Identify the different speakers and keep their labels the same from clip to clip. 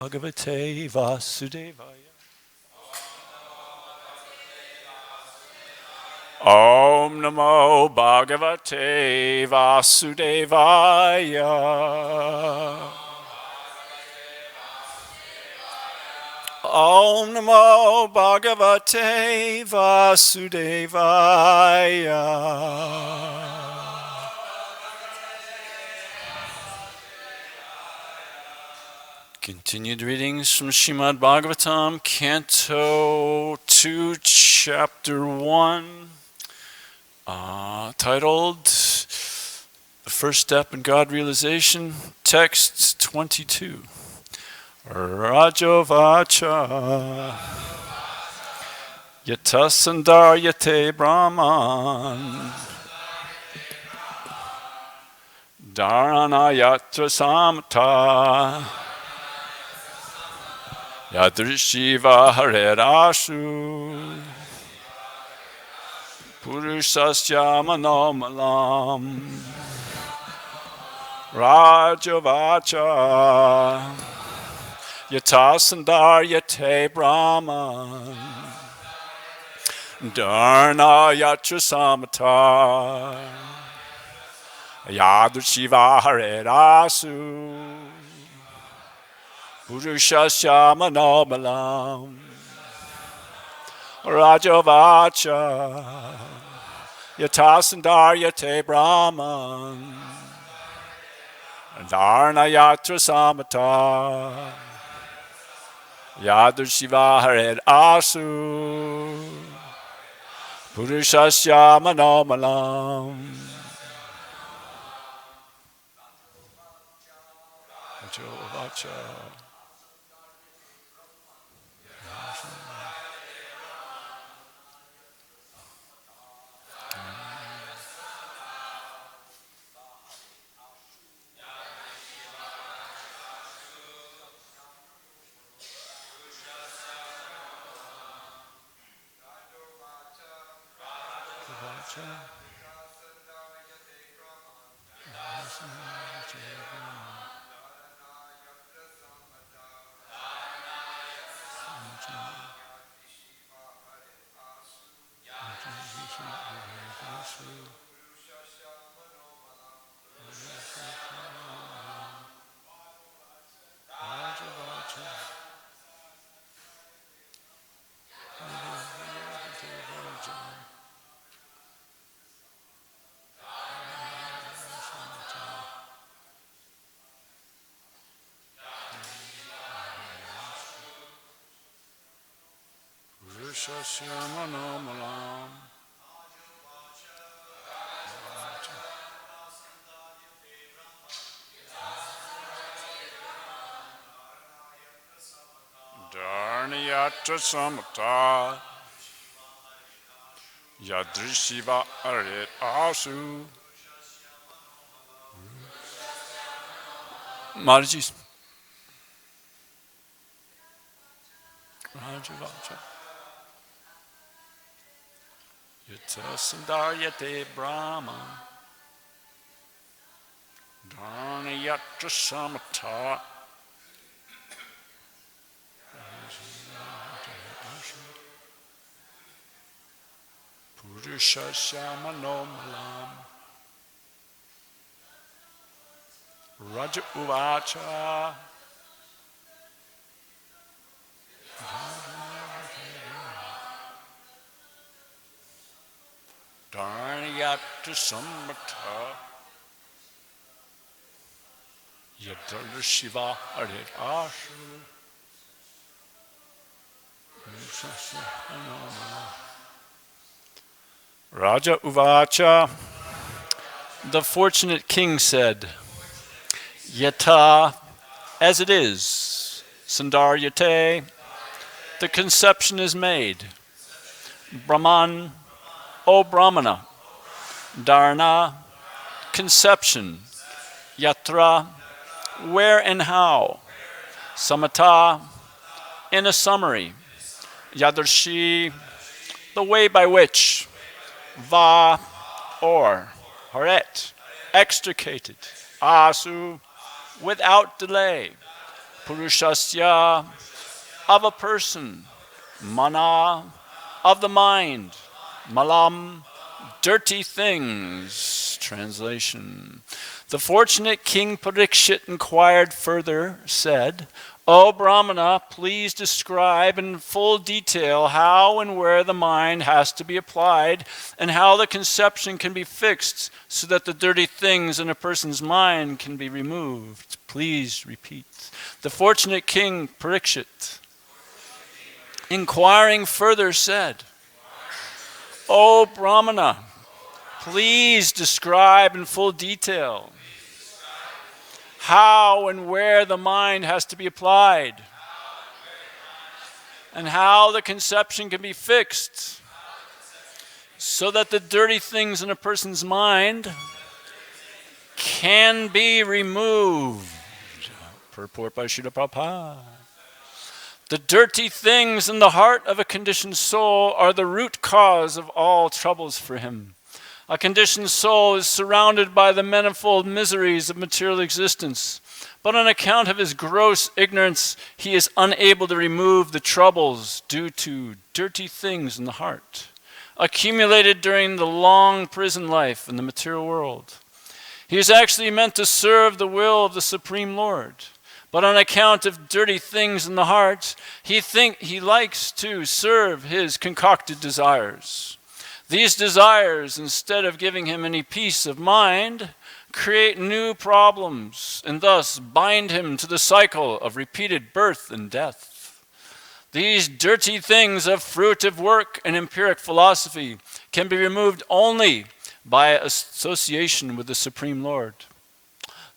Speaker 1: Bhagavate Vasudevaya. Om Namo Bhagavate Vasudevaya. Om Namo Bhagavate Vasudevaya. Continued readings from Srimad Bhagavatam, Canto 2, Chapter 1, titled The First Step in God Realization, Text 22. Rajovacha Yatasandaryate Brahman Dharanayatra Samata Yadrishiva Harerasu Purushasya Manomalam Rajavacha Yatasandaryate Brahman Dharnayatra Samata Yadrishiva Harerasu Purushasya Manomalam Rajavacha Yatasandaryate Brahman Dharnayatra Samata Yadrishiva Hared Asu Purushasya Manomalam Rajavacha Purushasya Manomalam Dharnayatra Samata Yadrishiva Arit Asu Mataji Rajavacha Yatasandaryate Brahman Dharnayatra Samata Purushasya Manomalam Raja Uvacha Dharnayatra Samata Yadrishiva Harit Asu Raja Uvacha, the fortunate king said, Yata, as it is, Sandaryate, the conception is made. Brahman, O Brahmana, Dharana, conception, Yatra, where and how, Samata, in a summary, Yadarshi, the way by which, Va, or, Haret, extricated, Asu, without delay, Purushasya, of a person. Mana, of the mind. Malam, dirty things. Translation. The fortunate King Parikshit inquired further, said, O Brahmana, please describe in full detail how and where the mind has to be applied and how the conception can be fixed so that the dirty things in a person's mind can be removed. Please repeat. The fortunate King Parikshit, inquiring further, said, O Brahmana, please describe in full detail how and where the mind has to be applied, and how the conception can be fixed, so that the dirty things in a person's mind can be removed. Purport by Srila Prabhupada. The dirty things in the heart of a conditioned soul are the root cause of all troubles for him. A conditioned soul is surrounded by the manifold miseries of material existence, but on account of his gross ignorance, he is unable to remove the troubles due to dirty things in the heart, accumulated during the long prison life in the material world. He is actually meant to serve the will of the Supreme Lord, but on account of dirty things in the heart, he likes to serve his concocted desires. These desires, instead of giving him any peace of mind, create new problems and thus bind him to the cycle of repeated birth and death. These dirty things of fruitive work and empiric philosophy can be removed only by association with the Supreme Lord.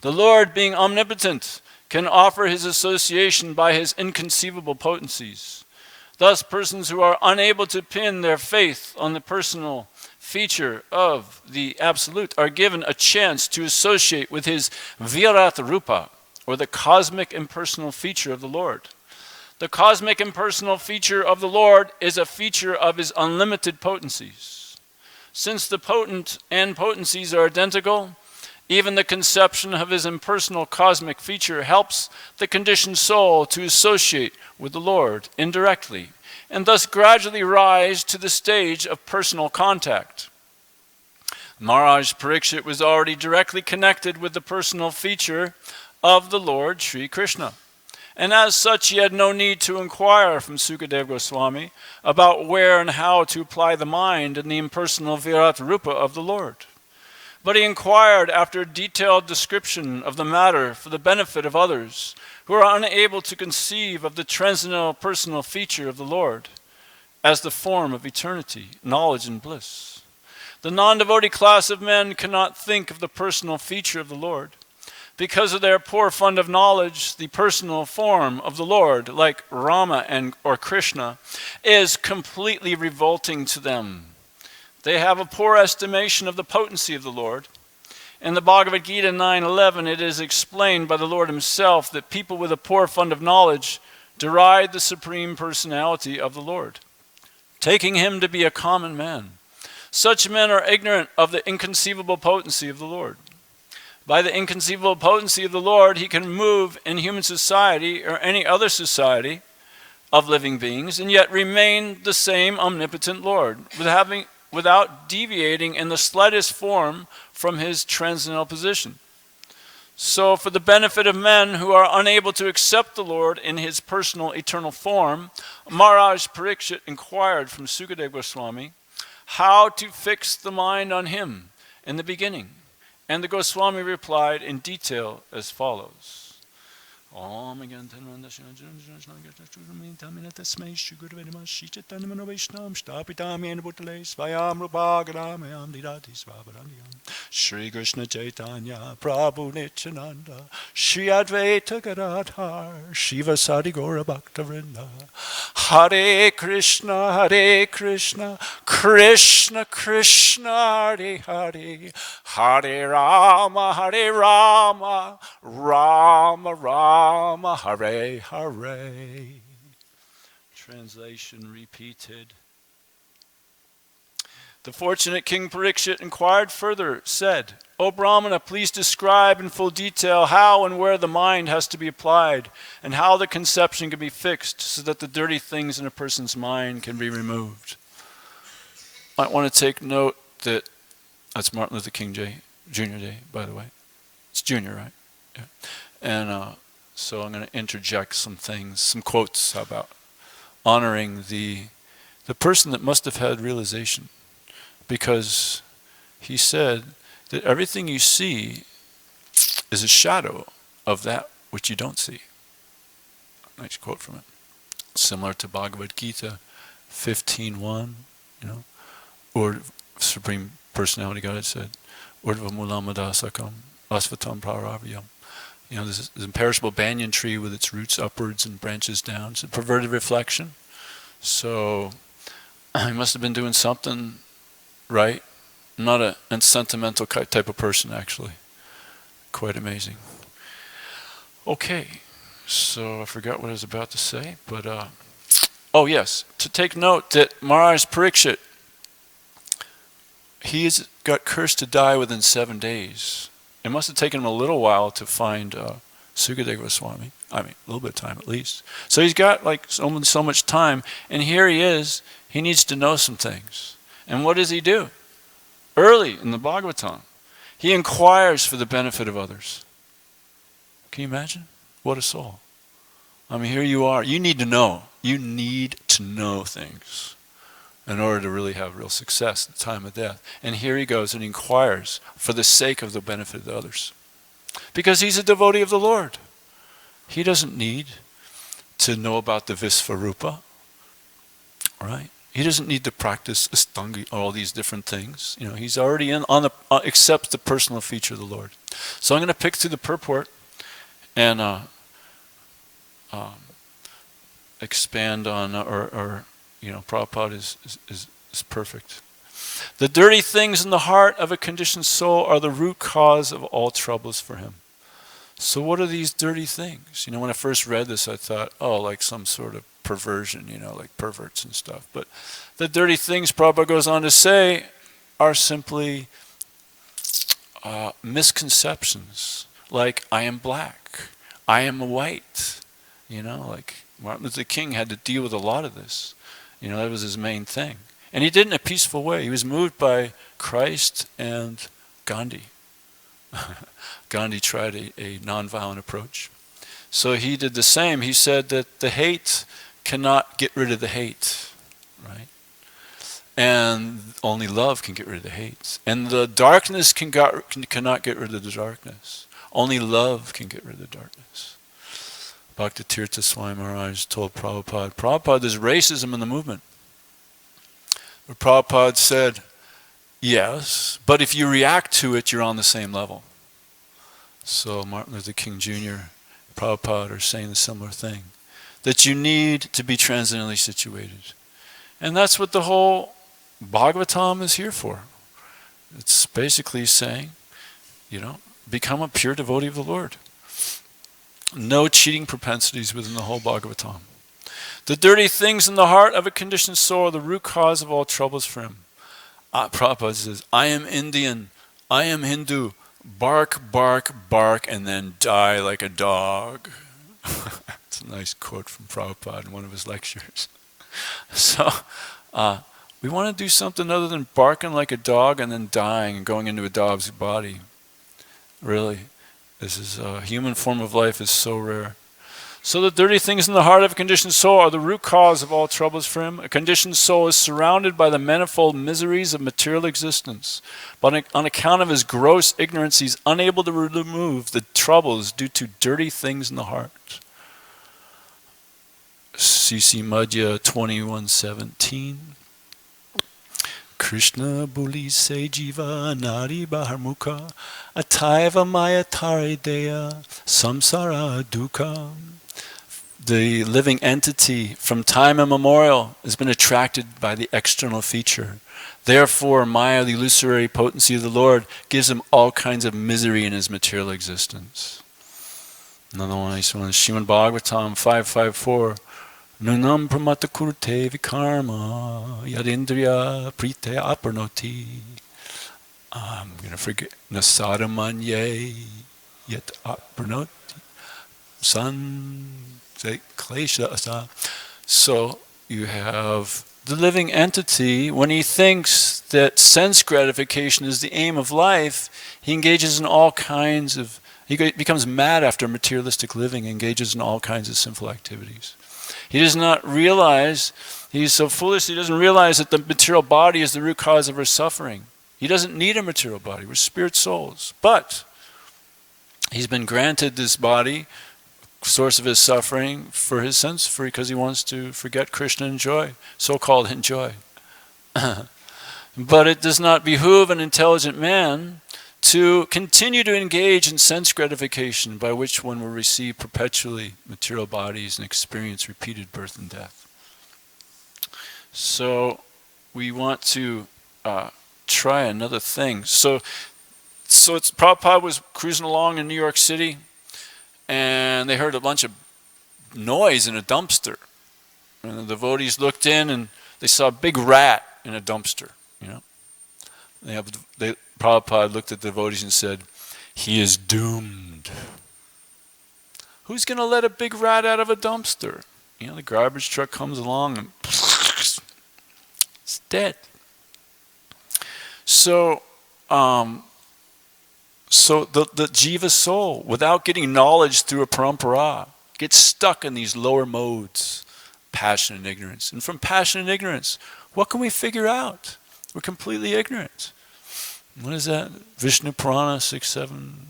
Speaker 1: The Lord, being omnipotent, can offer his association by his inconceivable potencies. Thus, persons who are unable to pin their faith on the personal feature of the Absolute are given a chance to associate with his Virat Rupa, or the cosmic impersonal feature of the Lord. The cosmic impersonal feature of the Lord is a feature of his unlimited potencies. Since the potent and potencies are identical, even the conception of his impersonal cosmic feature helps the conditioned soul to associate with the Lord indirectly, and thus gradually rise to the stage of personal contact. Maharaj Parikshit was already directly connected with the personal feature of the Lord Sri Krishna, and as such he had no need to inquire from Sukadeva Goswami about where and how to apply the mind in the impersonal Virat Rupa of the Lord. But he inquired after a detailed description of the matter for the benefit of others who are unable to conceive of the transcendental personal feature of the Lord as the form of eternity, knowledge, and bliss. The non-devotee class of men cannot think of the personal feature of the Lord. Because of their poor fund of knowledge, the personal form of the Lord, like Rama or Krishna, is completely revolting to them. They have a poor estimation of the potency of the Lord. In the Bhagavad Gita 9:11, it is explained by the Lord himself that people with a poor fund of knowledge deride the Supreme Personality of the Lord, taking him to be a common man. Such men are ignorant of the inconceivable potency of the Lord. By the inconceivable potency of the Lord, he can move in human society or any other society of living beings and yet remain the same omnipotent Lord, without deviating in the slightest form from his transcendental position. So for the benefit of men who are unable to accept the Lord in his personal eternal form, Maharaj Parikshit inquired from Sukadeva Goswami how to fix the mind on him in the beginning. And the Goswami replied in detail as follows. Om Shri Krishna Chaitanya Prabhu Nityananda Shri Advaita Gadadhar Shiva Sadi Gaura Bhakta-vrinda Hare Krishna Krishna Krishna Hare Hare Hare Rama Rama Rama Hare Hare. Translation repeated. The fortunate King Parikshit inquired further, said, O Brahmana, please describe in full detail how and where the mind has to be applied, and how the conception can be fixed so that the dirty things in a person's mind can be removed. I want to take note that that's Martin Luther King Jr. Day, by the way. It's Junior, right? Yeah. And so I'm going to interject some things, some quotes, how about, honoring the person that must have had realization. Because he said that everything you see is a shadow of that which you don't see. Nice quote from it. Similar to Bhagavad Gita 15:1, or Supreme Personality God said, Urdhva Mulamadasakam Asvatam Praravyam. This imperishable banyan tree with its roots upwards and branches down. It's a perverted reflection. So he must have been doing something right. Not a sentimental type of person, actually. Quite amazing. Okay, so I forgot what I was about to say, but oh yes, to take note that Maharaj Parikshit, he's got cursed to die within 7 days. It must have taken him a little while to find Sukadeva Goswami. I mean, a little bit of time at least. So he's got like so much time, and here he is. He needs to know some things. And what does he do? Early in the Bhagavatam, he inquires for the benefit of others. Can you imagine? What a soul. I mean, here you are. You need to know. You need to know things in order to really have real success at the time of death. And here he goes and he inquires for the sake of the benefit of the others. Because he's a devotee of the Lord. He doesn't need to know about the Visvarupa, right? He doesn't need to practice Astangi, all these different things. He's already accepts the personal feature of the Lord. So I'm going to pick through the purport and expand on, Prabhupada is perfect. The dirty things in the heart of a conditioned soul are the root cause of all troubles for him. So what are these dirty things? When I first read this, I thought, like some sort of perversion, like perverts and stuff. But the dirty things, Prabhupada goes on to say, are simply misconceptions. Like, I am black, I am white. Like Martin Luther King had to deal with a lot of this. That was his main thing. And he did it in a peaceful way. He was moved by Christ and Gandhi. Gandhi tried a nonviolent approach. So he did the same. He said that the hate cannot get rid of the hate, right? And only love can get rid of the hate. And the darkness cannot get rid of the darkness. Only love can get rid of the darkness. Bhaktitirtha Swami Maharaj told Prabhupada, there's racism in the movement. But Prabhupada said, yes, but if you react to it, you're on the same level. So Martin Luther King Jr., Prabhupada are saying a similar thing. That you need to be transcendently situated. And that's what the whole Bhagavatam is here for. It's basically saying, become a pure devotee of the Lord. No cheating propensities within the whole Bhagavatam. The dirty things in the heart of a conditioned soul are the root cause of all troubles for him. Prabhupada says, I am Indian, I am Hindu, bark, bark, bark, and then die like a dog. It's a nice quote from Prabhupada in one of his lectures. So, we want to do something other than barking like a dog and then dying and going into a dog's body. Really, this is a human form of life is so rare. So the dirty things in the heart of a conditioned soul are the root cause of all troubles for him. A conditioned soul is surrounded by the manifold miseries of material existence. But on account of his gross ignorance, he's unable to remove the troubles due to dirty things in the heart. C.C. Madhya 21:17. Krishna Buli Se Jiva Nari Baharmukha Ataiva Maya Tare Deya Samsara Dukkha. The living entity from time immemorial has been attracted by the external feature. Therefore, Maya, the illusory potency of the Lord, gives him all kinds of misery in his material existence. Another one, Srimad Bhagavatam 5.5.4. Nunam pramata kurte vikarma yadindriya prite aparnoti. I'm going to forget. Nasada manye yet aparnoti. San klesha asa. So you have the living entity. When he thinks that sense gratification is the aim of life, he engages in all kinds of, he becomes mad after materialistic living, engages in all kinds of sinful activities. He does not realize, he's so foolish, he doesn't realize that the material body is the root cause of our suffering. He doesn't need a material body, we're spirit souls. But he's been granted this body, source of his suffering, for his sense free, because he wants to forget Krishna and enjoy, so-called enjoy. But it does not behoove an intelligent man to continue to engage in sense gratification, by which one will receive perpetually material bodies and experience repeated birth and death. So we want to try another thing. So it's Prabhupada was cruising along in New York City, and they heard a bunch of noise in a dumpster. And the devotees looked in, and they saw a big rat in a dumpster. Prabhupada looked at the devotees and said, "He is doomed." Who's going to let a big rat out of a dumpster? The garbage truck comes along and it's dead. So the jiva soul, without getting knowledge through a parampara, gets stuck in these lower modes, passion and ignorance. And from passion and ignorance, what can we figure out? We're completely ignorant. What is that? Vishnu Purana 67.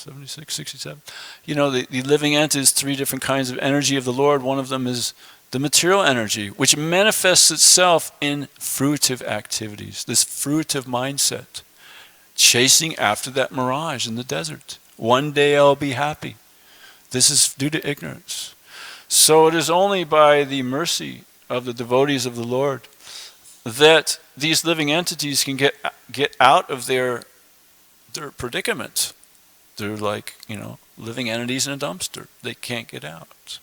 Speaker 1: The living entity is 3 different kinds of energy of the Lord. One of them is the material energy, which manifests itself in fruitive activities, this fruitive mindset, chasing after that mirage in the desert. One day I'll be happy. This is due to ignorance. So it is only by the mercy of the devotees of the Lord that these living entities can get out of their predicament. They're like, living entities in a dumpster. They can't get out.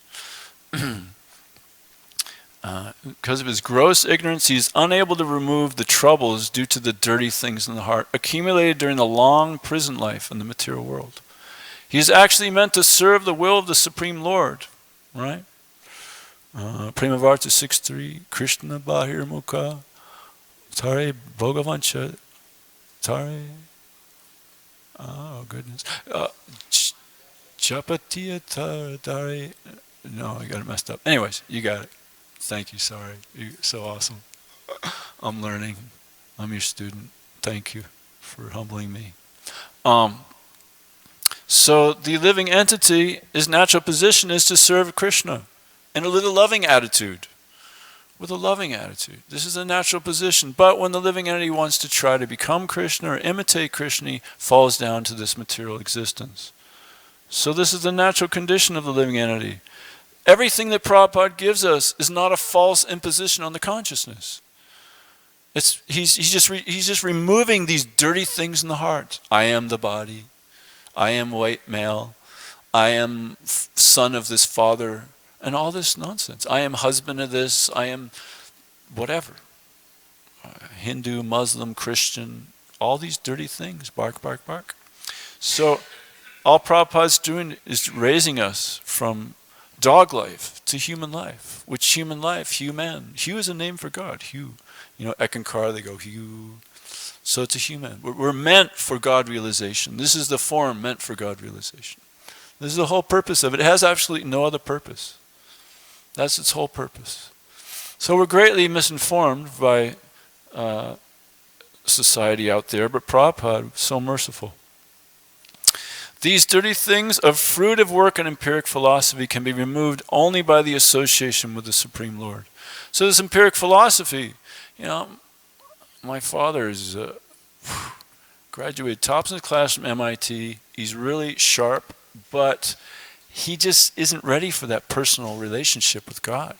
Speaker 1: Because of his gross ignorance, he is unable to remove the troubles due to the dirty things in the heart accumulated during the long prison life in the material world. He is actually meant to serve the will of the Supreme Lord, right? Paramesvara 6.3, Krishna Bahir Mukha Tare Bhogavancha Tare. Oh goodness. Chapatiya Tare. No, I got it messed up. Anyways, you got it. Thank you, sorry. You're so awesome. I'm learning. I'm your student. Thank you for humbling me. So the living entity, his natural position is to serve Krishna in a little loving attitude. With a loving attitude. This is a natural position. But when the living entity wants to try to become Krishna or imitate Krishna, he falls down to this material existence. So this is the natural condition of the living entity. Everything that Prabhupada gives us is not a false imposition on the consciousness. He's just removing these dirty things in the heart. I am the body. I am white male. I am son of this father. And all this nonsense. I am husband of this. I am whatever. Hindu, Muslim, Christian. All these dirty things. Bark, bark, bark. So all Prabhupada's doing is raising us from dog life to human life. Which human life? Human. Hu is a name for God. Hu. Ekankara, they go Hu. So it's a human. We're meant for God realization. This is the form meant for God realization. This is the whole purpose of it. It has absolutely no other purpose. That's its whole purpose. So we're greatly misinformed by society out there, but Prabhupada, so merciful. These dirty things of fruitive work and empiric philosophy can be removed only by the association with the Supreme Lord. So this empiric philosophy, my father is graduated tops in his class from MIT. He's really sharp, but he just isn't ready for that personal relationship with God.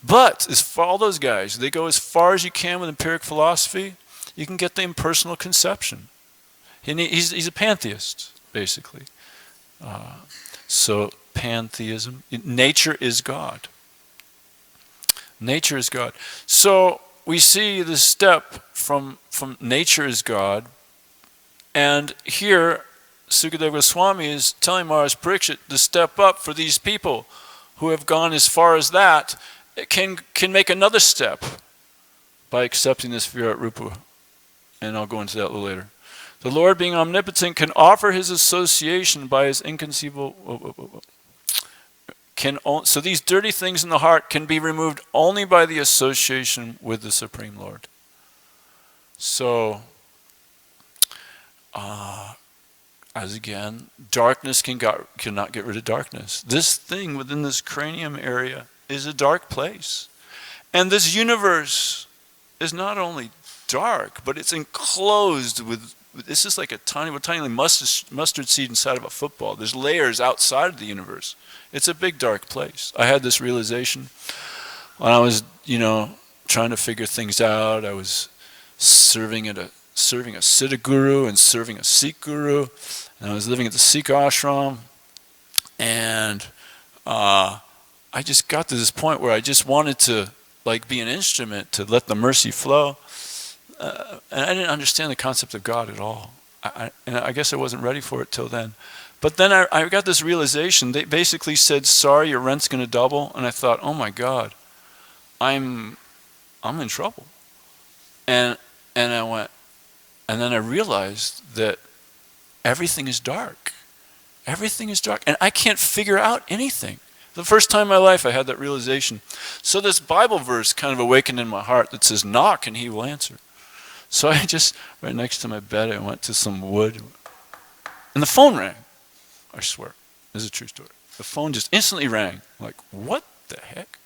Speaker 1: But as for all those guys, they go as far as you can with empiric philosophy. You can get the impersonal conception. He's a pantheist, basically. So pantheism, nature is God. Nature is God. So we see the step from nature is God. And here, Sukadeva Goswami is telling Maharaj Parikshit to step up for these people who have gone as far as that, can make another step by accepting this Virat Rupa. And I'll go into that a little later. The Lord, being omnipotent, can offer his association by his inconceivable... So these dirty things in the heart can be removed only by the association with the Supreme Lord. So, as again, darkness cannot get rid of darkness. This thing within this cranium area is a dark place. And this universe is not only dark, but it's enclosed with, this is like a tiny mustard seed inside of a football. There's layers outside of the universe. It's a big dark place. I had this realization when I was, trying to figure things out. I was serving a Siddha guru and serving a Sikh guru, and I was living at the Sikh ashram, and I just got to this point where I just wanted to be an instrument to let the mercy flow, and I didn't understand the concept of God at all. And I guess I wasn't ready for it till then. But then I got this realization. They basically said, sorry, your rent's going to double. And I thought, oh my God, I'm in trouble. And I went, and then I realized that everything is dark. Everything is dark. And I can't figure out anything. The first time in my life I had that realization. So this Bible verse kind of awakened in my heart that says, knock and he will answer. So I just, right next to my bed, I went to some wood. And the phone rang. I swear. This is a true story. The phone just instantly rang. I'm like, what the heck?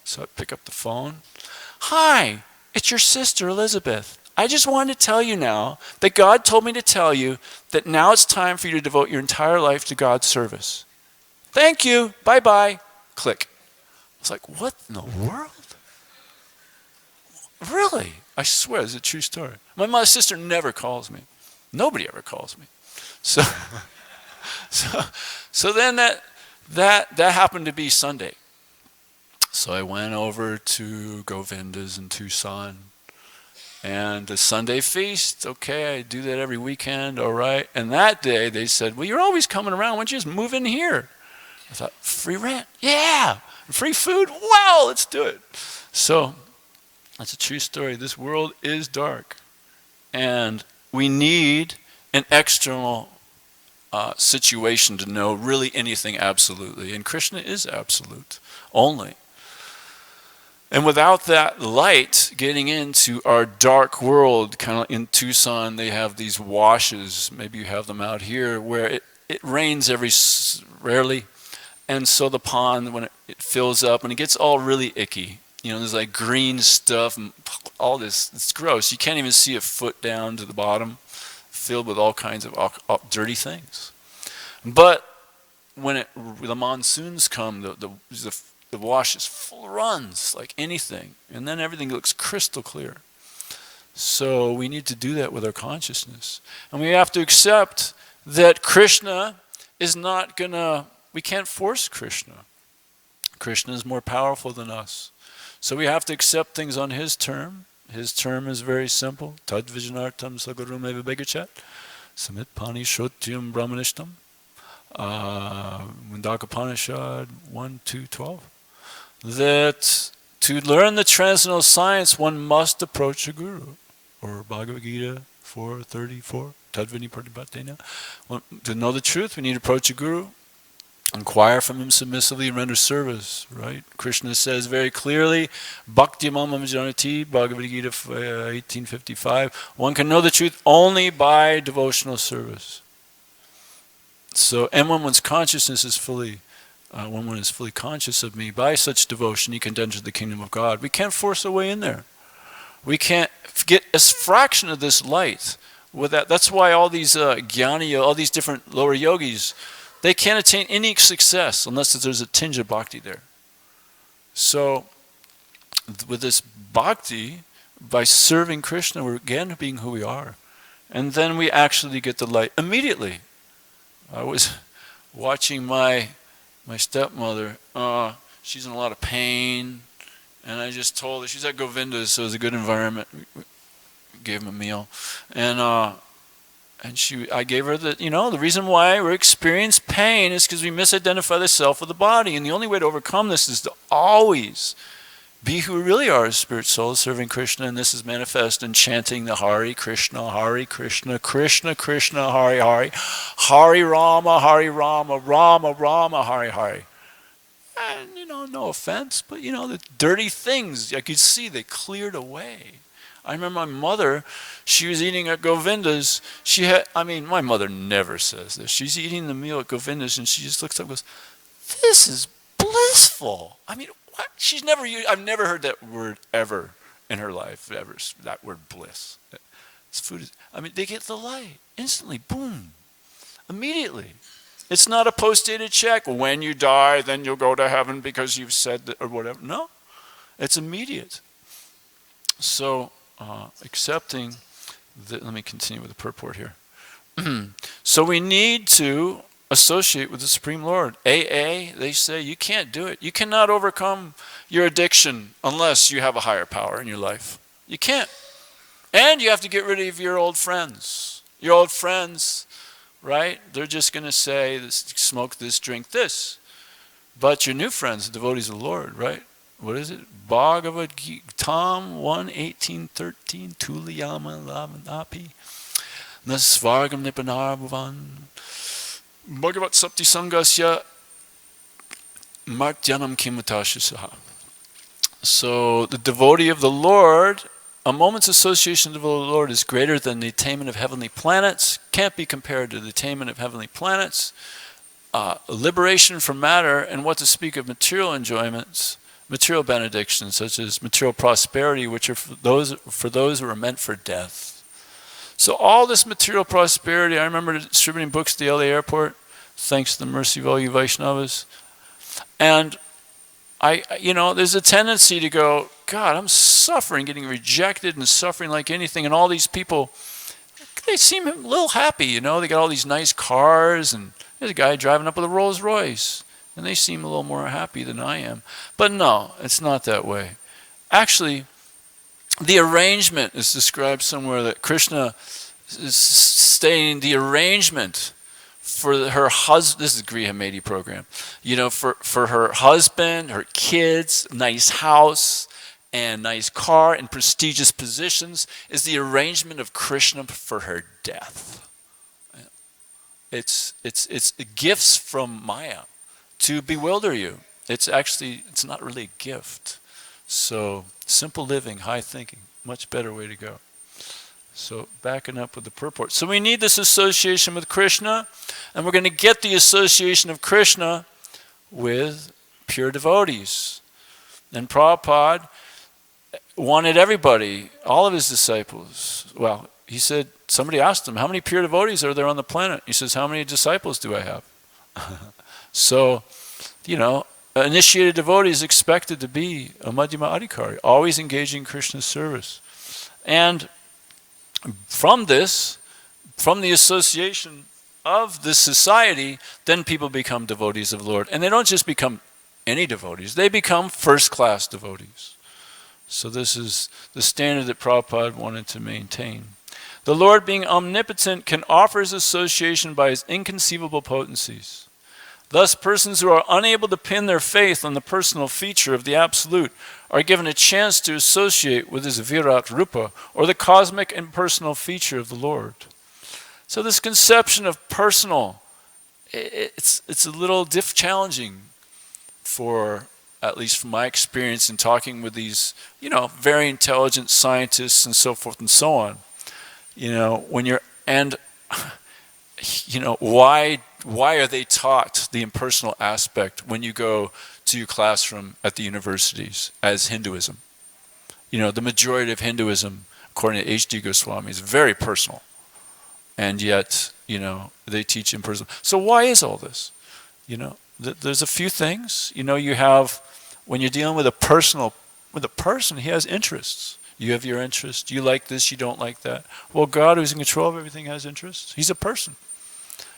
Speaker 1: So I pick up the phone. Hi, it's your sister Elizabeth. I just wanted to tell you now that God told me to tell you that now it's time for you to devote your entire life to God's service. Thank you. Bye-bye. Click. I was like, what in the world? Really? I swear, this is a true story. My sister never calls me. Nobody ever calls me. So then that happened to be Sunday. So I went over to Govinda's in Tucson. And the Sunday feast, okay, I do that every weekend, all right. And that day they said, well, you're always coming around. Why don't you just move in here? I thought, free rent? Yeah. Free food? Wow, let's do it. So that's a true story. This world is dark. And we need an external situation to know really anything absolutely. And Krishna is absolute only. And without that light getting into our dark world, kind of in Tucson, they have these washes, maybe you have them out here, where it rains rarely. And so the pond, when it fills up, and it gets all really icky. There's like green stuff, and all this, it's gross. You can't even see a foot down to the bottom, filled with all kinds of dirty things. But when the monsoons come, the wash just runs like anything, and then everything looks crystal clear. So we need to do that with our consciousness. And we have to accept that Krishna is not we can't force Krishna. Krishna is more powerful than us. So we have to accept things on his term. His term is very simple. Tad vijanartam sagarum eva begachat. Samit pani shotyam brahmanishtam. Mundaka 1, 2, 12. That to learn the transcendental science, one must approach a guru. Or Bhagavad Gita 4:34. Tadvini pratipatena. To know the truth, we need to approach a guru. Inquire from him submissively and render service, right? Krishna says very clearly, Bhakti Mamam Janati, Bhagavad Gita 1855, one can know the truth only by devotional service. So, and when one's consciousness is when one is fully conscious of me, by such devotion, he can enter the kingdom of God. We can't force a way in there. We can't get a fraction of this light. With that, that's why all these jnani, all these different lower yogis, they can't attain any success unless there's a tinge of bhakti there. So, with this bhakti, by serving Krishna, we're again being who we are. And then we actually get the light immediately. I was watching my stepmother. She's in a lot of pain. And I just told her, she's at Govinda's, so it was a good environment. We gave him a meal. And I gave her the reason why we experience pain is because we misidentify the self with the body. And the only way to overcome this is to always be who we really are as spirit souls serving Krishna. And this is manifest in chanting the Hare Krishna, Krishna Krishna, Hare Hare, Hare Rama, Rama Rama, Hare Hare. And, no offense, but, the dirty things, I could see they cleared away. I remember my mother, she was eating at Govinda's. My mother never says this. She's eating the meal at Govinda's, and she just looks up and goes, "This is blissful." What? I've never heard that word ever in her life, ever, that word bliss. This food is, they get the light instantly, boom, immediately. It's not a post-dated check. When you die, then you'll go to heaven because you've said that or whatever. No, it's immediate. So, accepting let me continue with the purport here. So we need to associate with the Supreme Lord. AA, they say you can't do it. You cannot overcome your addiction unless you have a higher power in your life. You can't. And you have to get rid of your old friends. Your old friends, right? They're just going to say, smoke this, drink this. But your new friends, the devotees of the Lord, right? What is it? Bhagavad Gita, Tom 1:18-13, Tuliyama Lavanapi, Nasvargam Nipanarbuvan, Bhagavat Sapti Sangasya, Martyanam Kimatashisaha. So the devotee of the Lord, a moment's association with the Lord is greater than the attainment of heavenly planets, can't be compared to the attainment of heavenly planets, liberation from matter, and what to speak of material enjoyments, material benedictions, such as material prosperity, which are for those who are meant for death. So all this material prosperity, I remember distributing books at the LA airport, thanks to the mercy of all you Vaishnavas. And there's a tendency to go, God, I'm suffering, getting rejected and suffering like anything. And all these people, they seem a little happy, they got all these nice cars, and there's a guy driving up with a Rolls Royce. And they seem a little more happy than I am. But no, it's not that way. Actually, the arrangement is described somewhere that Krishna is stating the arrangement for her husband. This is the Griha Medi program. For her husband, her kids, nice house, and nice car, and prestigious positions is the arrangement of Krishna for her death. It's gifts from Maya to bewilder you. It's not really a gift. So simple living, high thinking, much better way to go. So backing up with the purport. So we need this association with Krishna, and we're going to get the association of Krishna with pure devotees. And Prabhupada wanted everybody, all of his disciples. Well, he said, somebody asked him, how many pure devotees are there on the planet? He says, how many disciples do I have? So, initiated devotee is expected to be a Madhyama Adhikari, always engaging in Krishna's service. And from the association of this society, then people become devotees of the Lord. And they don't just become any devotees, they become first-class devotees. So this is the standard that Prabhupada wanted to maintain. The Lord, being omnipotent, can offer his association by his inconceivable potencies. Thus, persons who are unable to pin their faith on the personal feature of the Absolute are given a chance to associate with his Virat Rupa, or the cosmic and personal feature of the Lord. So this conception of personal, it's a little challenging for, at least from my experience in talking with these, very intelligent scientists and so forth and so on. Why are they taught the impersonal aspect when you go to your classroom at the universities as Hinduism? The majority of Hinduism, according to H.D. Goswami, is very personal. And yet, they teach impersonal. So why is all this? There's a few things. You have, when you're dealing with a person, he has interests. You have your interests. You like this, you don't like that. Well, God, who's in control of everything, has interests. He's a person.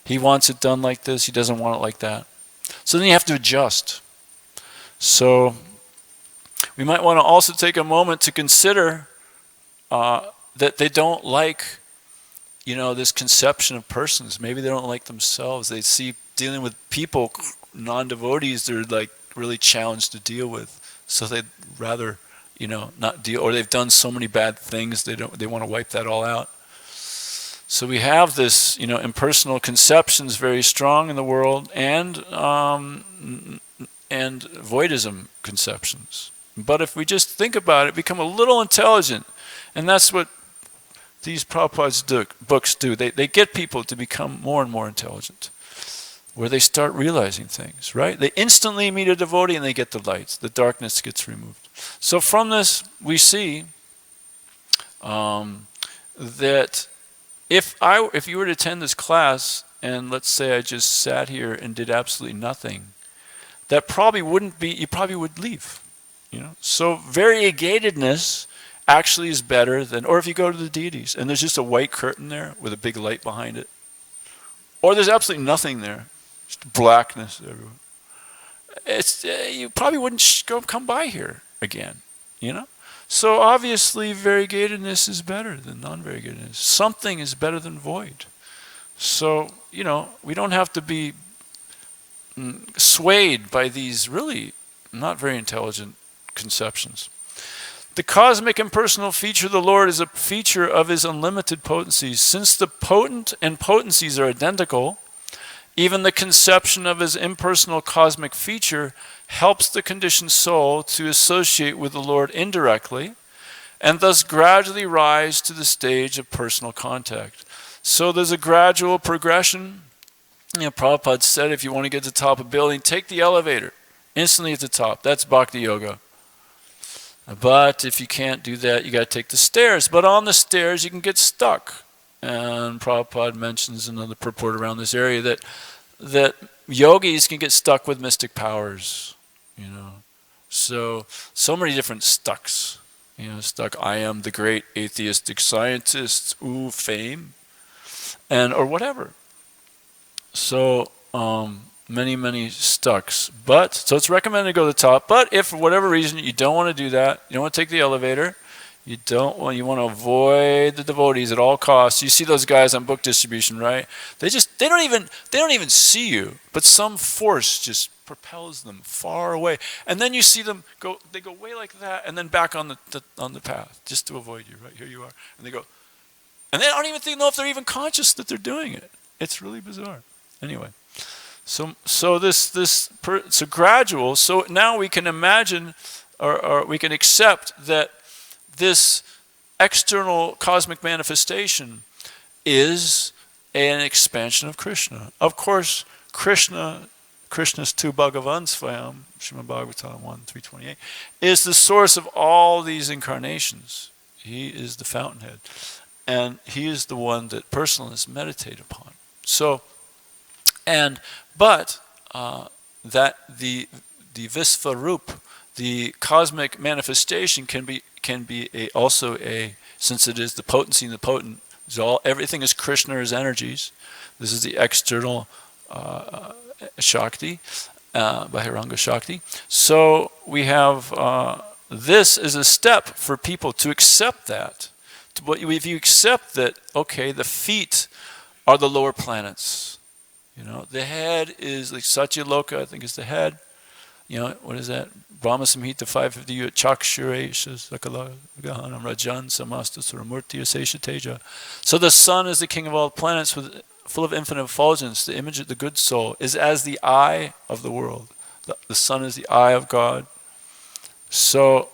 Speaker 1: He wants it done like this. He doesn't want it like that. So then you have to adjust. So We might want to also take a moment to consider that they don't like, this conception of persons. Maybe they don't like themselves. They see dealing with people, non-devotees, they're like really challenged to deal with. So they'd rather, not deal, or they've done so many bad things, they want to wipe that all out. So we have this, impersonal conceptions very strong in the world, and voidism conceptions. But if we just think about it, become a little intelligent, and that's what these Prabhupada's books do. They get people to become more and more intelligent, where they start realizing things, right? They instantly meet a devotee and they get the light. The darkness gets removed. So from this, we see that if you were to attend this class, and let's say I just sat here and did absolutely nothing, that probably wouldn't be, you probably would leave. So variegatedness actually is better than, or if you go to the deities and there's just a white curtain there with a big light behind it, or there's absolutely nothing there, just blackness everywhere. You probably wouldn't come by here again, So obviously variegatedness is better than non-variegatedness. Something is better than void. So, we don't have to be swayed by these really not very intelligent conceptions. The cosmic impersonal feature of the Lord is a feature of his unlimited potencies. Since the potent and potencies are identical, even the conception of his impersonal cosmic feature helps the conditioned soul to associate with the Lord indirectly, and thus gradually rise to the stage of personal contact. So there's a gradual progression. Prabhupada said, if you want to get to the top of a building, take the elevator. Instantly at the top. That's Bhakti Yoga. But if you can't do that, you got to take the stairs. But on the stairs, you can get stuck. And Prabhupada mentions another purport around this area that yogis can get stuck with mystic powers. So many different stucks. Stuck, I am the great atheistic scientist, fame, or whatever. So, many stucks. So it's recommended to go to the top. But if for whatever reason you don't want to do that, you don't want to take the elevator, you want to avoid the devotees at all costs. You see those guys on book distribution, right? They don't even see you, but some force just propels them far away. And then you see them go way like that, and then back on the path, just to avoid you, right? Here you are. And they go, and they don't even know if they're even conscious that they're doing it. It's really bizarre. Anyway. So this gradual. So now we can imagine, or we can accept that this external cosmic manifestation is an expansion of Krishna. Of course, Krishna's tu Bhagavan Svayam, Srimad Bhagavatam 1:328, is the source of all these incarnations. He is the fountainhead, and he is the one that personalists meditate upon. So. But that the Visvarup, the cosmic manifestation, can be also since it is the potency and the potent, everything is Krishna as energies. This is the external Shakti, Bahiranga Shakti. So we have this is a step for people to accept that. If you accept that, okay, the feet are the lower planets. The head is like Satyaloka, I think is the head. What is that? Brahma Samhita 550, Chakshure Sakalagahanam Rajan Samasta Suramurti Asesha Teja. So the sun is the king of all planets, full of infinite effulgence. The image of the good soul is as the eye of the world. The sun is the eye of God. So,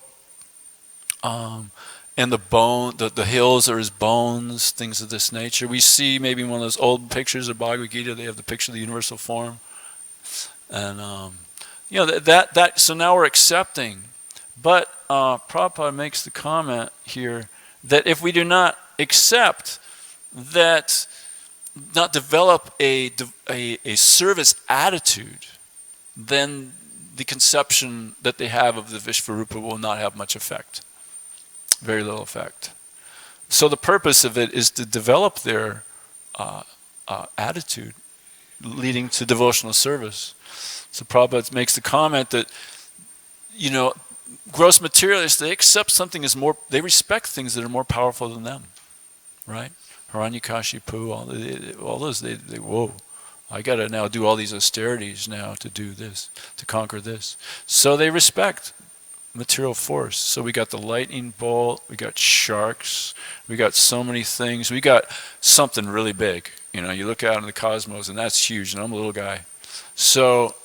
Speaker 1: and the hills are his bones, things of this nature. We see maybe one of those old pictures of Bhagavad Gita, they have the picture of the universal form. And, so now we're accepting. But Prabhupada makes the comment here that if we do not accept that, not develop a service attitude, then the conception that they have of the Vishvarupa will not have much effect. Very little effect. So the purpose of it is to develop their attitude leading to devotional service. So Prabhupada makes the comment that, gross materialists, they accept something as more, they respect things that are more powerful than them, right? Hiranyakashipu, all those, they whoa, I got to now do all these austerities now to do this, to conquer this. So they respect material force. So we got the lightning bolt, we got sharks, we got so many things. We got something really big. You know, you look out in the cosmos and that's huge, and I'm a little guy. So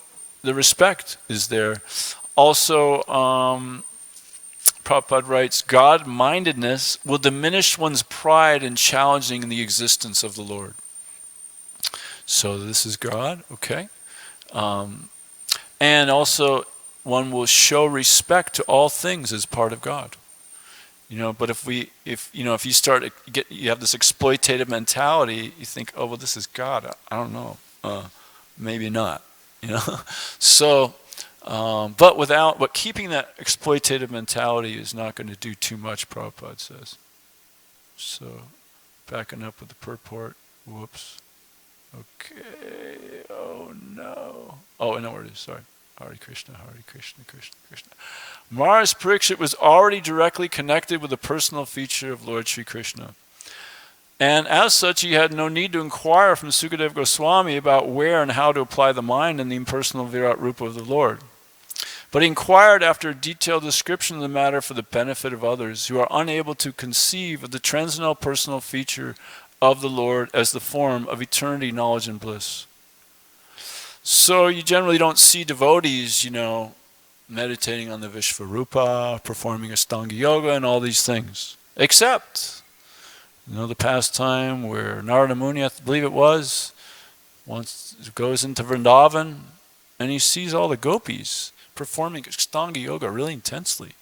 Speaker 1: the respect is there. Also, Prabhupada writes, God-mindedness will diminish one's pride in challenging the existence of the Lord. So this is God, okay. And also, one will show respect to all things as part of God. You know, but if you have this exploitative mentality, you think, oh, well, this is God. I don't know. Maybe not. You know, so, but keeping that exploitative mentality is not going to do too much, Prabhupada says. So, backing up with the purport. Whoops. Okay. Oh no. Oh, I know where it is. Sorry. Hare Krishna, Krishna, Krishna. Maharaj Parikshit was already directly connected with the personal feature of Lord Sri Krishna. And as such, he had no need to inquire from Sukadeva Goswami about where and how to apply the mind in the impersonal Virat Rupa of the Lord. But he inquired after a detailed description of the matter for the benefit of others who are unable to conceive of the transcendental personal feature of the Lord as the form of eternity, knowledge, and bliss. So you generally don't see devotees, you know, meditating on the Vishvarupa, performing Ashtanga Yoga, and all these things. Except, you know, the pastime where Narada Muni, I believe it was, once goes into Vrindavan, and he sees all the gopis performing Ashtanga Yoga really intensely.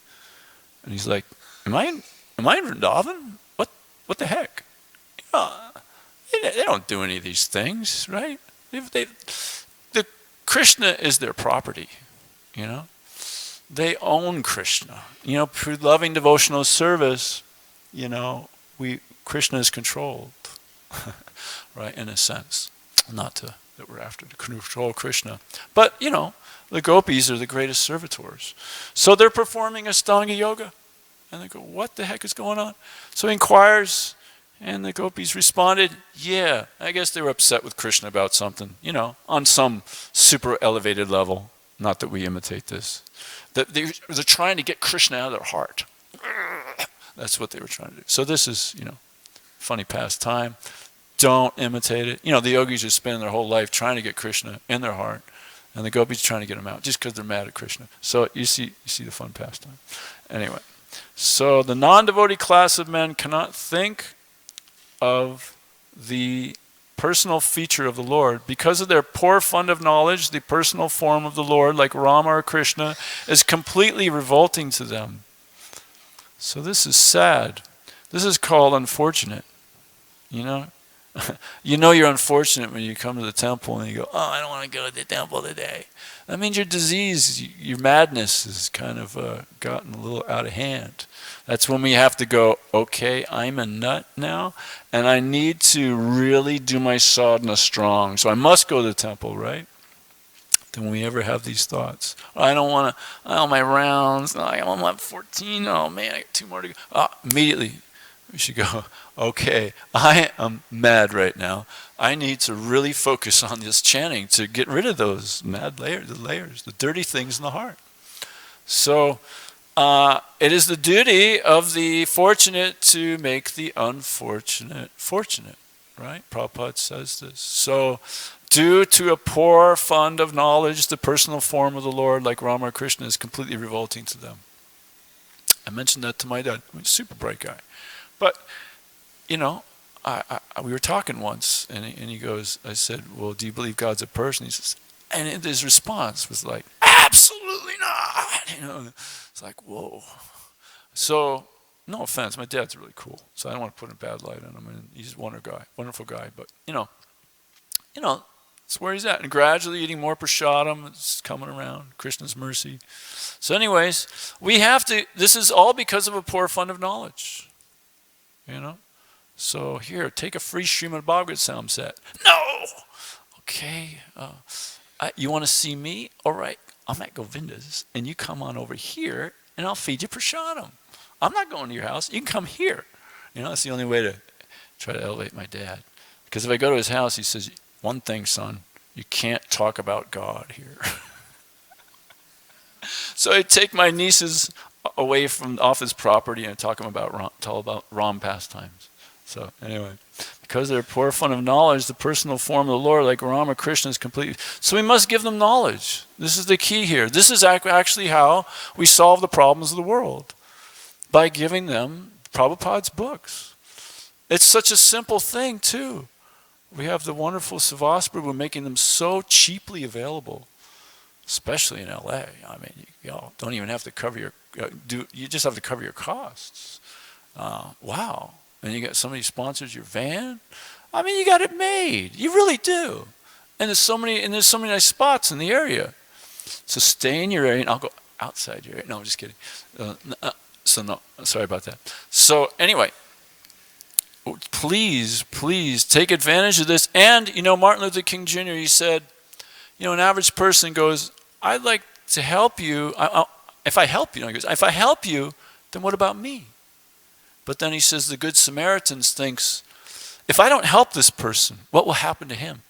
Speaker 1: And he's like, am I in Vrindavan? What the heck? They don't do any of these things, right? The Krishna is their property, you know. They own Krishna. You know, through loving devotional service, you know, Krishna is controlled, right, in a sense. Not that we're after to control Krishna. But, you know, the gopis are the greatest servitors. So they're performing Ashtanga Yoga. And they go, what the heck is going on? So he inquires, and the gopis responded, yeah, I guess they were upset with Krishna about something, you know, on some super elevated level. Not that we imitate this. They're trying to get Krishna out of their heart. That's what they were trying to do. So this is, you know, funny pastime. Don't imitate it. You know, the yogis are spending their whole life trying to get Krishna in their heart, and the gopis trying to get him out just because they're mad at Krishna. So you see the fun pastime. Anyway, so the non-devotee class of men cannot think of the personal feature of the Lord. Because of their poor fund of knowledge, the personal form of the Lord, like Rama or Krishna, is completely revolting to them. So this is sad. This is called unfortunate. You know? You know you're unfortunate when you come to the temple and you go, oh, I don't want to go to the temple today. That means your disease, your madness has kind of gotten a little out of hand. That's when we have to go, okay, I'm a nut now, and I need to really do my sadhana strong. So I must go to the temple, right? Then we ever have these thoughts. I don't want to, oh, my rounds, I'm on 14, oh man, I got 2 more to go. Immediately, we should go, okay, I am mad right now. I need to really focus on this chanting to get rid of those mad layers, the dirty things in the heart. So it is the duty of the fortunate to make the unfortunate fortunate, right? Prabhupada says this. So due to a poor fund of knowledge, the personal form of the Lord, like Rama or Krishna, is completely revolting to them. I mentioned that to my dad, super bright guy. But, you know, we were talking once, and he goes, I said, well, do you believe God's a person? He says, and his response was like, absolutely not. You know, it's like, whoa. So, no offense, my dad's really cool, so I don't want to put a bad light on him. And he's a wonderful guy. But, you know, that's where he's at. And gradually eating more prasadam, it's coming around, Krishna's mercy. So anyways, we have to, this is all because of a poor fund of knowledge. You know? So here, take a free Srimad Bhagavad sound set. No! Okay. You want to see me? All right. I'm at Govinda's, and you come on over here, and I'll feed you prasadam. I'm not going to your house. You can come here. That's the only way to try to elevate my dad. Because if I go to his house, he says, one thing, son, you can't talk about God here. So I take my nieces away from off his property and tell about Ram pastimes. So anyway, because they're poor fund of knowledge, the personal form of the Lord, like Ram or Krishna, is complete. So we must give them knowledge. This is the key here. This is actually how we solve the problems of the world, by giving them Prabhupada's books. It's such a simple thing too. We have the wonderful Savas Prabhu making them so cheaply available, especially in LA. I mean, you don't even have to cover your you just have to cover your costs. Wow. And you got somebody sponsors your van. I mean, you got it made. You really do. And there's so many nice spots in the area. So stay in your area, and I'll go outside your area. No, I'm just kidding. So no, sorry about that. So anyway, please take advantage of this. And Martin Luther King Jr., he said, an average person goes, I'd like to help you. If I help you, he goes, if I help you, then what about me? But then he says the Good Samaritan thinks, if I don't help this person, what will happen to him?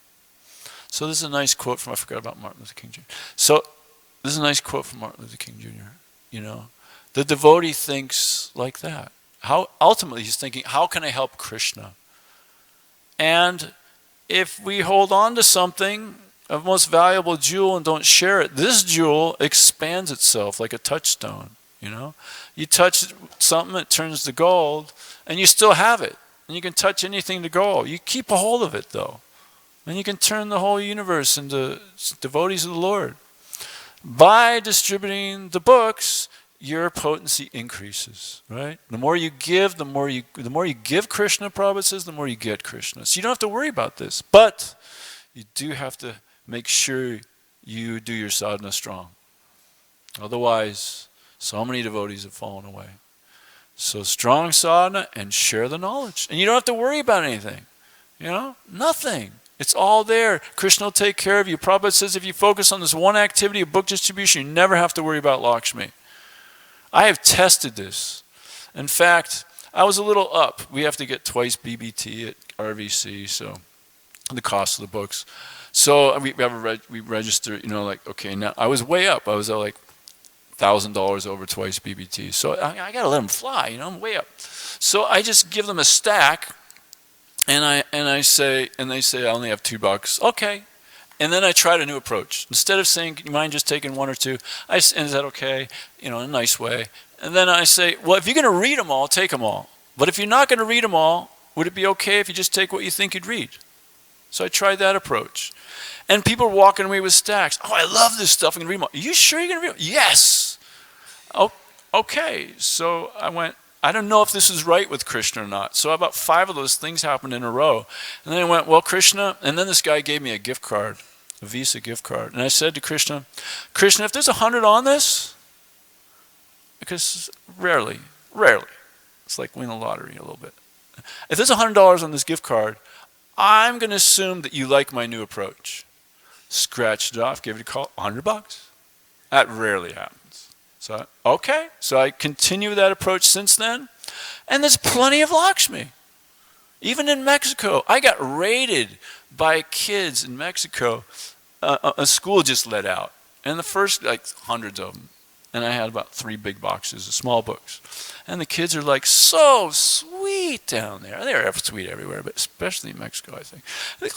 Speaker 1: So this is a nice quote I forgot about Martin Luther King Jr. So this is a nice quote from Martin Luther King Jr. The devotee thinks like that. Ultimately he's thinking, how can I help Krishna? And if we hold on to something, a most valuable jewel, and don't share it, this jewel expands itself like a touchstone. You touch something, it turns to gold, and you still have it. And you can touch anything to gold. You keep a hold of it, though. And you can turn the whole universe into devotees of the Lord. By distributing the books, your potency increases, right? The more you give, the more you give Krishna, Prabhupada says, the more you get Krishna. So you don't have to worry about this. But you do have to make sure you do your sadhana strong. Otherwise, so many devotees have fallen away. So strong sadhana and share the knowledge. And you don't have to worry about anything. Nothing. It's all there. Krishna will take care of you. Prabhupada says if you focus on this one activity of book distribution, you never have to worry about Lakshmi. I have tested this. In fact, I was a little up. We have to get twice BBT at RVC, so the cost of the books. So we register, okay, now I was way up. I was at like $1,000 over twice BBT. So I got to let them fly, I'm way up. So I just give them a stack, and they say I only have $2. Okay. And then I tried a new approach. Instead of saying, you mind just taking one or two, is that okay? In a nice way. And then I say, well, if you're going to read them all, take them all. But if you're not going to read them all, would it be okay if you just take what you think you'd read? So I tried that approach. And people were walking away with stacks. Oh, I love this stuff. I'm going to read them all. Are you sure you're going to read them? Yes. Oh, okay. So I went, I don't know if this is right with Krishna or not. So about 5 of those things happened in a row. And then I went, well, Krishna, and then this guy gave me a gift card, a Visa gift card. And I said to Krishna, if there's 100 on this, because rarely, it's like winning the lottery a little bit. If there's $100 on this gift card, I'm going to assume that you like my new approach. Scratched it off, gave it a call, $100. That rarely happens. So, okay. So I continue that approach since then. And there's plenty of Lakshmi. Even in Mexico, I got raided by kids in Mexico. A school just let out. And the first, hundreds of them. And I had about 3 big boxes of small books. And the kids are so sweet down there. They're sweet everywhere, but especially in Mexico, I think.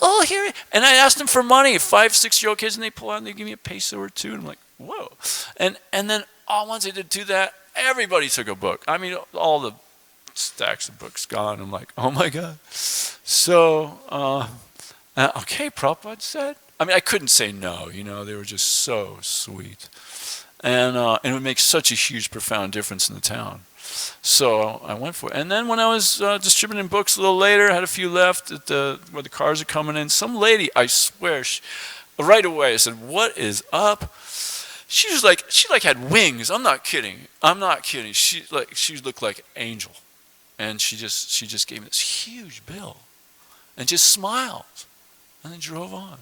Speaker 1: Oh, here. And I asked them for money, 5, 6-year-old kids, and they pull out and they give me a peso or two. And I'm like, whoa. And then once they did do that, everybody took a book. I mean, all the stacks of books gone. I'm like, oh my God. So, okay, Prabhupada said. I mean, I couldn't say no, they were just so sweet. And it would make such a huge, profound difference in the town. So I went for it. And then when I was distributing books a little later, I had a few left at where the cars are coming in. Some lady, I swear, right away, I said, what is up? She was she had wings. I'm not kidding. She looked like an angel. And she just gave me this huge bill and just smiled. And then drove on,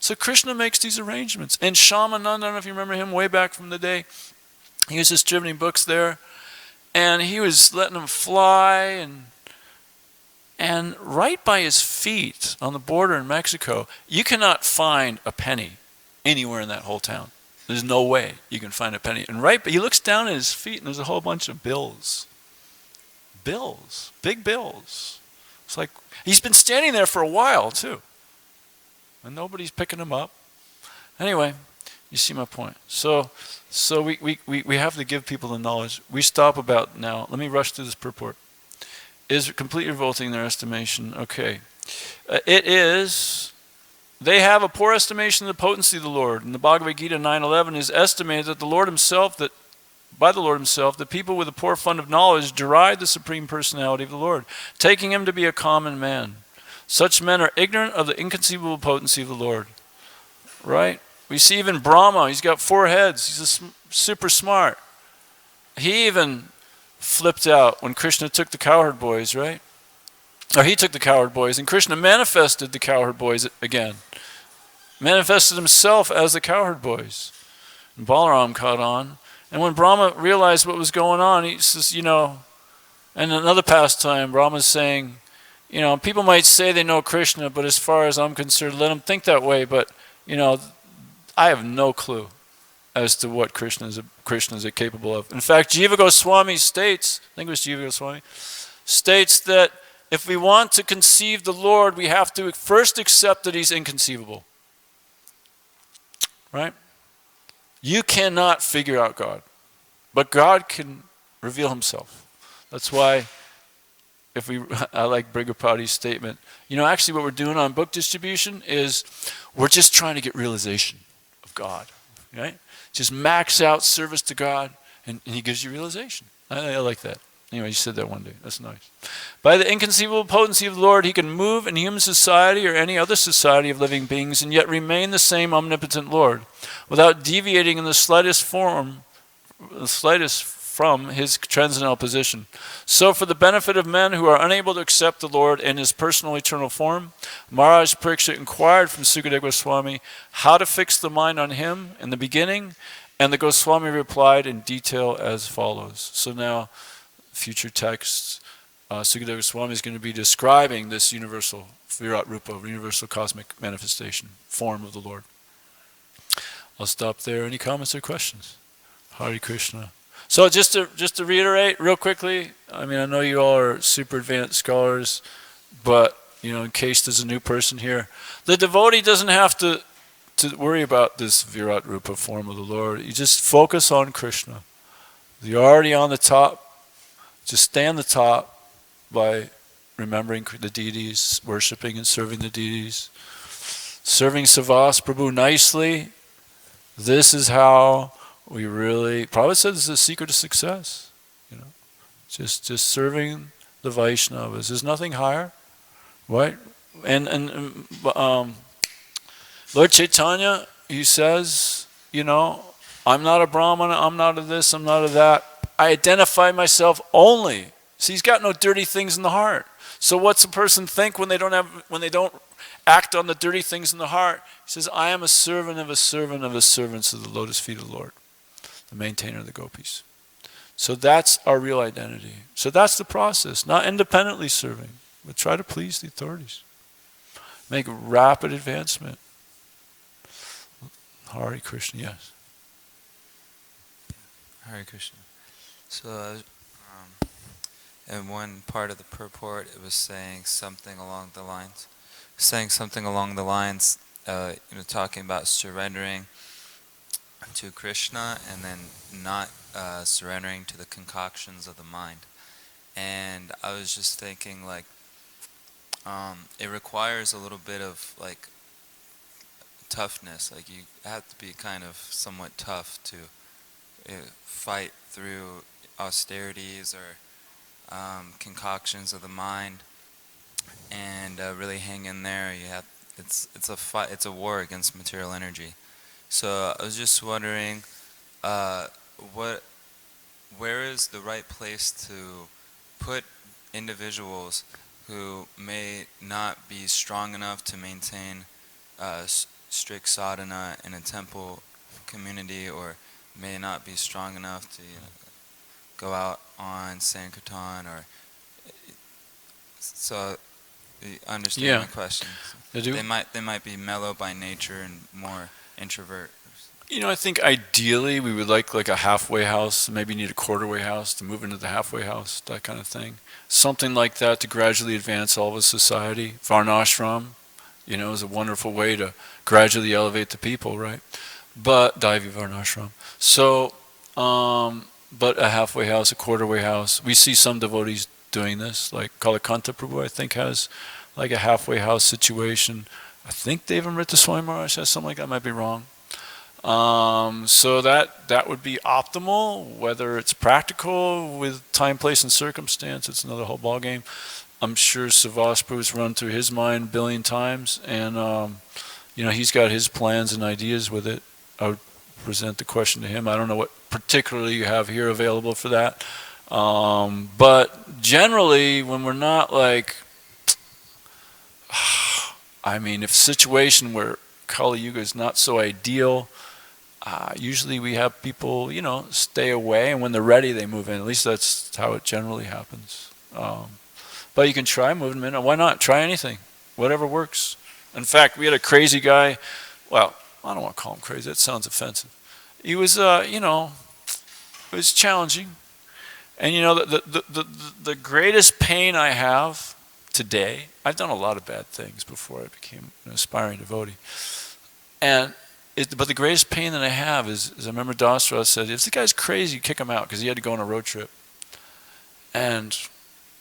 Speaker 1: So Krishna makes these arrangements. And Shamananda, I don't know if you remember him way back from the day, He was distributing books there, and he was letting them fly, and right by his feet on the border in Mexico, you cannot find a penny anywhere in that whole town. There's no way you can find a penny. And he looks down at his feet, and there's a whole bunch of bills. Bills, big bills. It's like he's been standing there for a while too, and nobody's picking him up. Anyway, you see my point. So we have to give people the knowledge. We stop about now. Let me rush through this purport. Is completely revolting in their estimation. Okay, it is. They have a poor estimation of the potency of the Lord. In the Bhagavad Gita 9:11 is estimated that by the Lord himself, the people with a poor fund of knowledge deride the supreme personality of the Lord, taking him to be a common man. Such men are ignorant of the inconceivable potency of the Lord. Right? We see even Brahma, he's got 4 heads. He's super smart. He even flipped out when Krishna took the cowherd boys, right? Or he took the cowherd boys, and Krishna manifested the cowherd boys again. Manifested himself as the cowherd boys. And Balaram caught on. And when Brahma realized what was going on, he says, and another pastime, Brahma's saying, people might say they know Krishna, but as far as I'm concerned, let them think that way. But, I have no clue as to what Krishna is capable of. In fact, Jiva Goswami states, I think it was Jiva Goswami, states that if we want to conceive the Lord, we have to first accept that he's inconceivable. Right? You cannot figure out God, but God can reveal himself. That's why I like Brigapati's statement. Actually what we're doing on book distribution is we're just trying to get realization of God, right? Just max out service to God, and he gives you realization. I like that. Anyway, you said that one day. That's nice. By the inconceivable potency of the Lord, he can move in human society or any other society of living beings and yet remain the same omnipotent Lord without deviating in the slightest from his transcendental position. So for the benefit of men who are unable to accept the Lord in his personal eternal form, Maharaj Pariksha inquired from Sukadeva Goswami how to fix the mind on him in the beginning, and the Goswami replied in detail as follows. So now, future texts, Sukadeva Goswami is going to be describing this universal Virat Rupa, universal cosmic manifestation, form of the Lord. I'll stop there. Any comments or questions? Hare Krishna. So just to reiterate real quickly, I know you all are super advanced scholars, but in case there's a new person here, the devotee doesn't have to worry about this Virat Rupa form of the Lord. You just focus on Krishna. You're already on the top. Just stay on the top by remembering the deities, worshipping and serving the deities, serving Savas Prabhu nicely. This is how we really, Prabhupada said this is the secret of success. Just serving the Vaishnavas. There's nothing higher, right? And Lord Chaitanya, he says, I'm not a Brahmana, I'm not a this, I'm not a that. I identify myself only. See, he's got no dirty things in the heart. So what's a person think when they don't act on the dirty things in the heart? He says, I am a servant of a servant of the servants of the lotus feet of the Lord, the maintainer of the gopis. So that's our real identity. So that's the process, not independently serving, but try to please the authorities. Make rapid advancement. Hare Krishna, yes.
Speaker 2: Hare Krishna. So, in one part of the purport, it was saying something along the lines, talking about surrendering to Krishna and then not surrendering to the concoctions of the mind. And I was just thinking, it requires a little bit of toughness. You have to be kind of somewhat tough to fight through austerities or concoctions of the mind, and really hang in there. It's a fight. It's a war against material energy. So I was just wondering, where is the right place to put individuals who may not be strong enough to maintain strict sadhana in a temple community, or may not be strong enough to go out on Sankirtan, or so you understand
Speaker 1: Yeah,
Speaker 2: my question.
Speaker 1: I do.
Speaker 2: They might be mellow by nature and more introvert.
Speaker 1: I think ideally we would like a halfway house, maybe need a quarter-way house to move into the halfway house, that kind of thing. Something like that to gradually advance all of society. Varnashram, is a wonderful way to gradually elevate the people, right? But Daivi Varnashram. So, but a halfway house, a quarter-way house. We see some devotees doing this, like Kalakanta Prabhu, I think, has like a halfway house situation. I think Devamrita Swami Maharaj has something like that. I might be wrong. So that would be optimal. Whether it's practical with time, place, and circumstance, it's another whole ballgame. I'm sure Savas Prabhu's run through his mind a billion times, and he's got his plans and ideas with it. I would present the question to him. I don't know what particularly you have here available for that, but generally, when we're not like, if a situation where Kali Yuga is not so ideal. Usually we have people, stay away, and when they're ready, they move in. At least that's how it generally happens. But you can try moving them in. Why not? Try anything. Whatever works. In fact, we had a crazy guy. Well, I don't want to call him crazy. That sounds offensive. He was, it was challenging. And, the greatest pain I have today, I've done a lot of bad things before I became an aspiring devotee. But the greatest pain that I have is I remember Dasra said, if the guy's crazy, kick him out, because he had to go on a road trip. And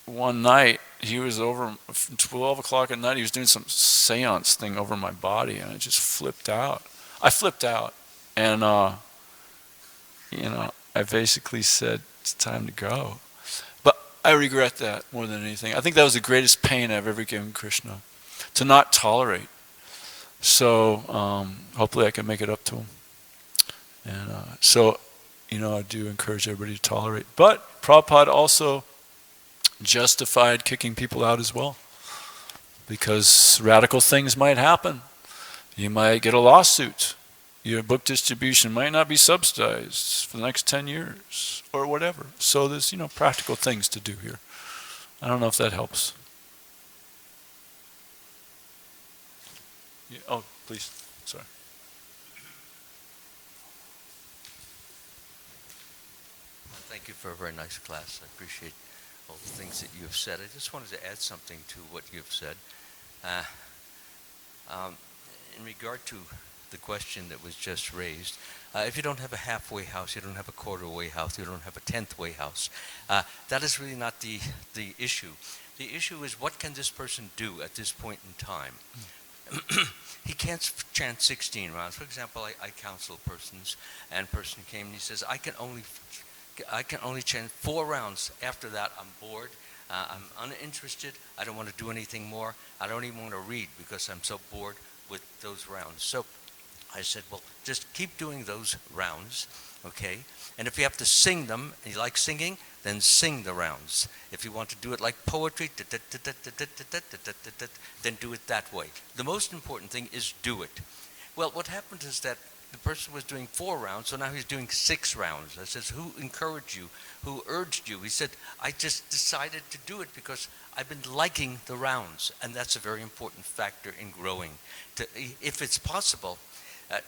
Speaker 1: one night, he was over 12 o'clock at night, he was doing some seance thing over my body, and I just flipped out. I flipped out. And, I basically said, it's time to go. But I regret that more than anything. I think that was the greatest pain I've ever given Krishna, to not tolerate. So hopefully I can make it up to him. And I do encourage everybody to tolerate. But Prabhupada also justified kicking people out as well, because radical things might happen. You might get a lawsuit. Your book distribution might not be subsidized for the next 10 years or whatever. So there's, practical things to do here. I don't know if that helps. Yeah, oh, please. Sorry.
Speaker 3: Thank you for a very nice class. I appreciate all the things that you have said. I just wanted to add something to what you have said. In regard to the question that was just raised, if you don't have a halfway house, you don't have a quarter-way house, you don't have a tenth-way house, that is really not the issue. The issue is, what can this person do at this point in time? He can't chant 16 rounds. For example, I counsel persons, and a person came and he says, I can only chant 4 rounds. After that, I'm bored. I'm uninterested. I don't want to do anything more. I don't even want to read because I'm so bored with those rounds. So I said, well, just keep doing those rounds, okay? And if you have to sing them, and you like singing, then sing the rounds. If you want to do it like poetry, then do it that way. The most important thing is do it. Well, what happened is that the person was doing 4 rounds, so now he's doing 6 rounds. I says, who encouraged you? Who urged you? He said, I just decided to do it because I've been liking the rounds, and that's a very important factor in growing. If it's possible,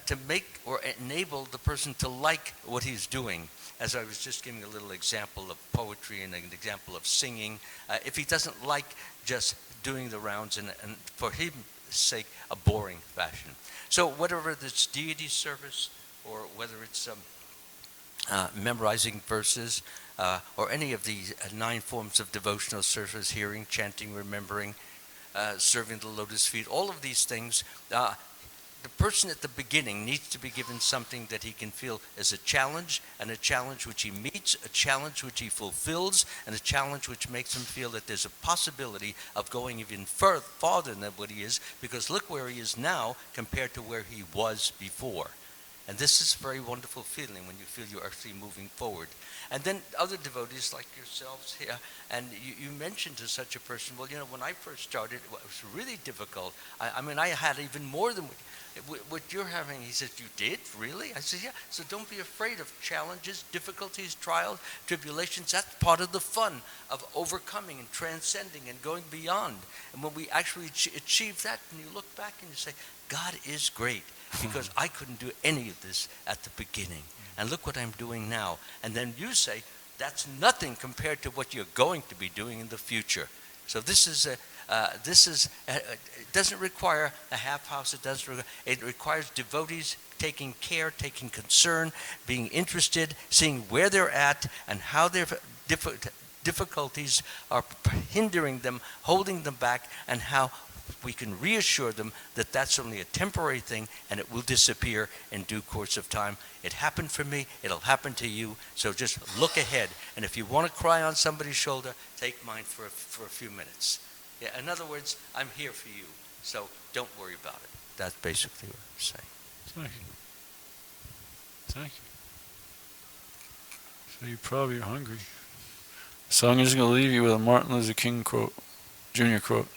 Speaker 3: to make or enable the person to like what he's doing. As I was just giving a little example of poetry and an example of singing, if he doesn't like just doing the rounds and for his sake, a boring fashion. So whatever it's deity service or whether it's memorizing verses or any of these 9 forms of devotional service, hearing, chanting, remembering, serving the lotus feet, all of these things, the person at the beginning needs to be given something that he can feel as a challenge, and a challenge which he meets, a challenge which he fulfills, and a challenge which makes him feel that there's a possibility of going even farther than what he is, because look where he is now compared to where he was before. And this is a very wonderful feeling when you feel you're actually moving forward. And then other devotees like yourselves here, and you mentioned to such a person, well, when I first started, it was really difficult. I mean, I had even more than what you're having. He says, you did? Really? I said, yeah. So don't be afraid of challenges, difficulties, trials, tribulations. That's part of the fun of overcoming and transcending and going beyond. And when we actually achieve that, and you look back and you say, God is great, because I couldn't do any of this at the beginning. And look what I'm doing now. And then you say, that's nothing compared to what you're going to be doing in the future. So this is it doesn't require a half house. It requires devotees taking care, taking concern, being interested, seeing where they're at and how their difficulties are hindering them, holding them back, and how we can reassure them that that's only a temporary thing and it will disappear in due course of time. It happened for me, it'll happen to you, so just look ahead. And if you want to cry on somebody's shoulder, take mine for a few minutes. Yeah, in other words, I'm here for you, so don't worry about it. That's basically what I'm saying.
Speaker 1: Thank you. Thank you. So you probably are hungry. So I'm just going to leave you with a Martin Luther King quote, Jr. quote.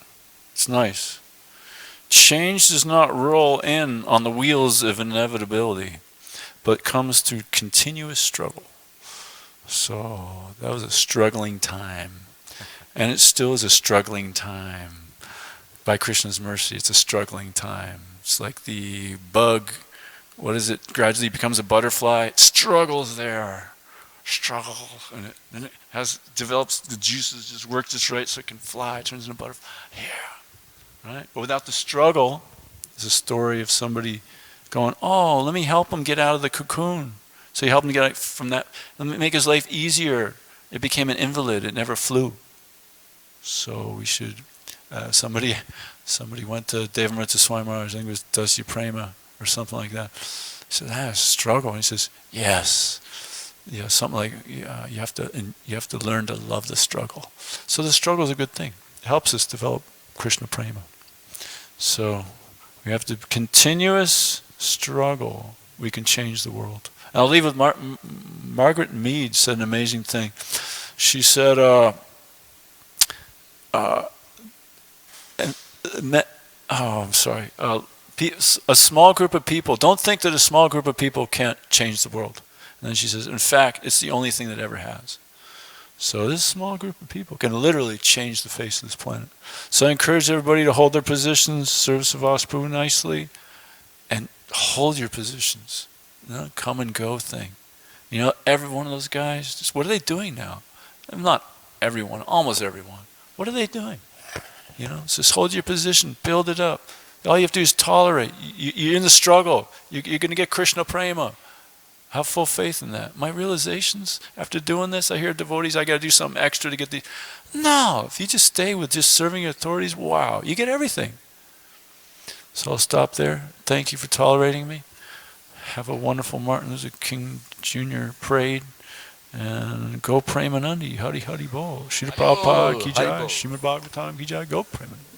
Speaker 1: It's nice. Change does not roll in on the wheels of inevitability, but comes through continuous struggle. So that was a struggling time. And it still is a struggling time. By Krishna's mercy, it's a struggling time. It's like the bug, what is it, gradually becomes a butterfly. It struggles there. Struggle. And then it develops, the juices just work just right so it can fly. It turns into a butterfly. Yeah. Right? But without the struggle, it's a story of somebody going, oh, let me help him get out of the cocoon. So you help him get out from that. Let me make his life easier. It became an invalid. It never flew. So we should, somebody went to Devamrita Swami Maharaj, I think it was Dasya Prema or something like that. He said, a struggle. And he says, yes. Yeah, something like, you have to learn to love the struggle. So the struggle is a good thing. It helps us develop Krishna Prema. So we have to continuous struggle. We can change the world. And I'll leave with Margaret Mead said an amazing thing. She said, a small group of people, don't think that a small group of people can't change the world. And then she says, in fact, it's the only thing that ever has. So this small group of people can literally change the face of this planet. So I encourage everybody to hold their positions, serve Savas Prabhu nicely, and hold your positions. Come and go thing. Every one of those guys, just what are they doing now? Not everyone, almost everyone. What are they doing? Just hold your position, build it up. All you have to do is tolerate. You're in the struggle. You're going to get Krishna Prema. Have full faith in that. My realizations, after doing this, I hear devotees, I got to do something extra to get these. No, if you just stay with just serving your authorities, wow, you get everything. So I'll stop there. Thank you for tolerating me. Have a wonderful Martin Luther King Jr. parade. And go Premanandi, Hari Hari Bol. Shri Prabhupada ki jai, Srimad Bhagavatam ki jai, go Premanandi.